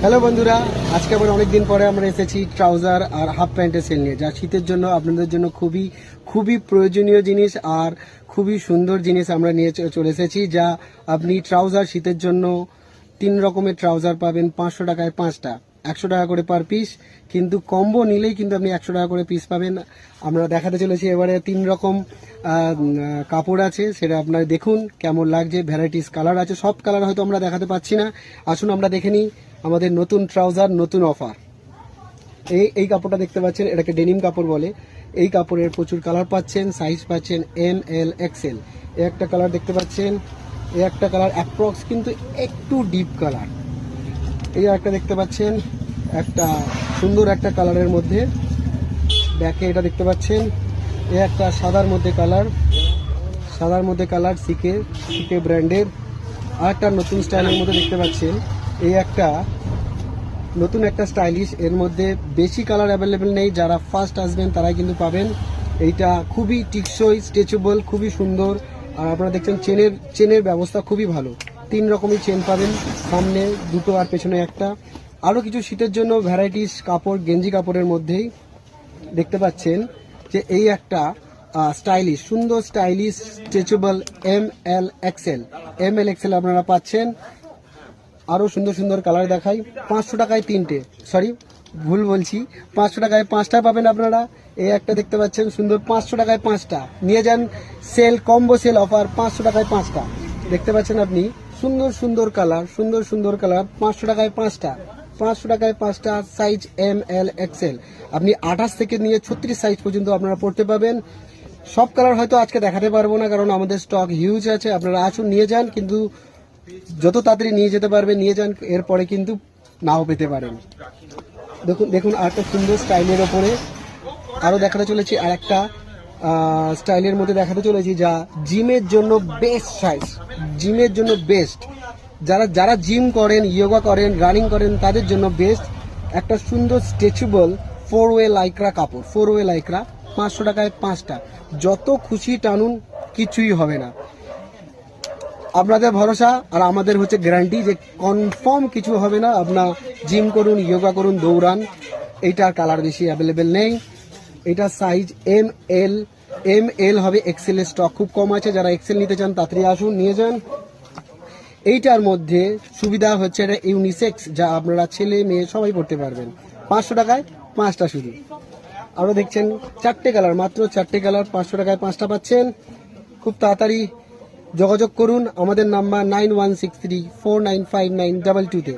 Hello বন্ধুরা, আজকে আবার অনেকদিন পরে আমরা এসেছি ট্রাউজার আর হাফ প্যান্টের সেল নিয়ে, যা শীতের জন্য আপনাদের জন্য খুবই খুবই প্রয়োজনীয় জিনিস আর খুবই সুন্দর জিনিস আমরা নিয়ে চলে এসেছি। যা আপনি ট্রাউজার শীতের জন্য 3 রকমের ট্রাউজার পাবেন 500 টাকায় 5টা, 100 টাকা করে পার পিস, কিন্তু কম্বো নিলেই কিন্তু আপনি 100 টাকা করে পিস পাবেন। আমরা দেখাতে চলেছি এবারে 3 রকম কাপড় আছে, সেটা আপনারা দেখুন কেমন লাগছে। ভ্যারাইটিস কালার আছে, সব কালার হয়তো আমরা দেখাতে পাচ্ছি না। আসুন আমরা দেখে নিই আমাদের নতুন ট্রাউজার, নতুন অফার। এই কাপড়টা দেখতে পাচ্ছেন, এটাকে ডেনিম কাপড় বলে। এই কাপড়ের প্রচুর কালার পাচ্ছেন, সাইজ পাচ্ছেন ML XL। এই একটা কালার দেখতে পাচ্ছেন, এই একটা কালার অ্যাপ্রক্স কিন্তু একটু ডিপ কালার। এই একটা দেখতে পাচ্ছেন, একটা সুন্দর একটা কালারের মধ্যে। ব্যাকে এটা দেখতে পাচ্ছেন, এই একটা সাদার মধ্যে কালার সিকে ব্র্যান্ডের। আর একটা নতুন স্টাইলের মধ্যে দেখতে পাচ্ছেন, এই একটা নতুন একটা স্টাইলিশ। এর মধ্যে বেশি কালার অ্যাভেলেবেল নেই, যারা ফার্স্ট আসবেন তারাই কিন্তু পাবেন। এইটা খুবই টিকসই, স্ট্রেচেবল, খুবই সুন্দর। আর আপনারা দেখছেন চেনের ব্যবস্থা খুবই ভালো। 3 রকমের চেন পাবেন, সামনে দুটো আর পেছনে একটা। আরও কিছু শীতের জন্য ভ্যারাইটিস কাপড়, গেঞ্জি কাপড়ের মধ্যেই দেখতে পাচ্ছেন যে এই একটা স্টাইলিশ, সুন্দর স্টাইলিশ স্ট্রেচেবল ML XL আপনারা পাচ্ছেন। আরও সুন্দর সুন্দর কালার দেখাই। 500 টাকায় 3টে, সরি ভুল বলছি, 500 টাকায় 5টা পাবেন আপনারা। এই একটা দেখতে পাচ্ছেন সুন্দর, 500 টাকায় 5টা নিয়ে যান। কম্বো সেল অফার, 500 টাকায় 5টা দেখতে পাচ্ছেন আপনি। সুন্দর সুন্দর কালার 500 টাকায় 5টা, 500 টাকায় 5টা, সাইজ ML XL। আপনি 28 থেকে নিয়ে 36 সাইজ পর্যন্ত আপনারা পড়তে পাবেন। সব কালার হয়তো আজকে দেখাতে পারবো না, কারণ আমাদের স্টক হিউজ আছে। আপনারা আসুন, নিয়ে যান, কিন্তু যত তাড়াতাড়ি নিয়ে যেতে পারবে নিয়ে যান, এরপরে কিন্তু নাও পেতে পারেন। দেখুন আর একটা সুন্দর স্টাইলের ওপরে আরও দেখাতে চলেছি। আর একটা স্টাইলের মধ্যে দেখাতে চলেছি, যা জিমের জন্য বেস্ট সাইজ, জিমের জন্য বেস্ট। যারা জিম করেন, ইয়োগা করেন, রানিং করেন, তাদের জন্য বেস্ট। একটা সুন্দর স্ট্রেচেবল 4-ওয়ে লাইক্রা কাপড়, 4-ওয়ে লাইক্রা, 500 টাকায় 5টা। যত খুশি টানুন, কিছুই হবে না। আপনাদের ভরসা আর আমাদের হচ্ছে গ্যারান্টি যে কনফার্ম কিছু হবে না। আপনার জিম করুন, ইয়োগা করুন, দৌড়ান। এইটার কালার বেশি অ্যাভেলেবেল নেই। এটা সাইজ ML হবে। XL এর স্টক খুব কম আছে, যারা XL নিতে চান তাড়াতাড়ি আসুন, নিয়ে যান। এইটার মধ্যে সুবিধা হচ্ছে এটা ইউনিসেক্স, যা আপনারা ছেলে মেয়ে সবাই পড়তে পারবেন। 500 টাকায় 5টা শুধু। আরও দেখছেন 4টে কালার, মাত্র 4টে কালার, 500 টাকায় 5টা পাচ্ছেন। খুব তাড়াতাড়ি যোগাযোগ করুন। আমাদের নাম্বার 9163495922 তে।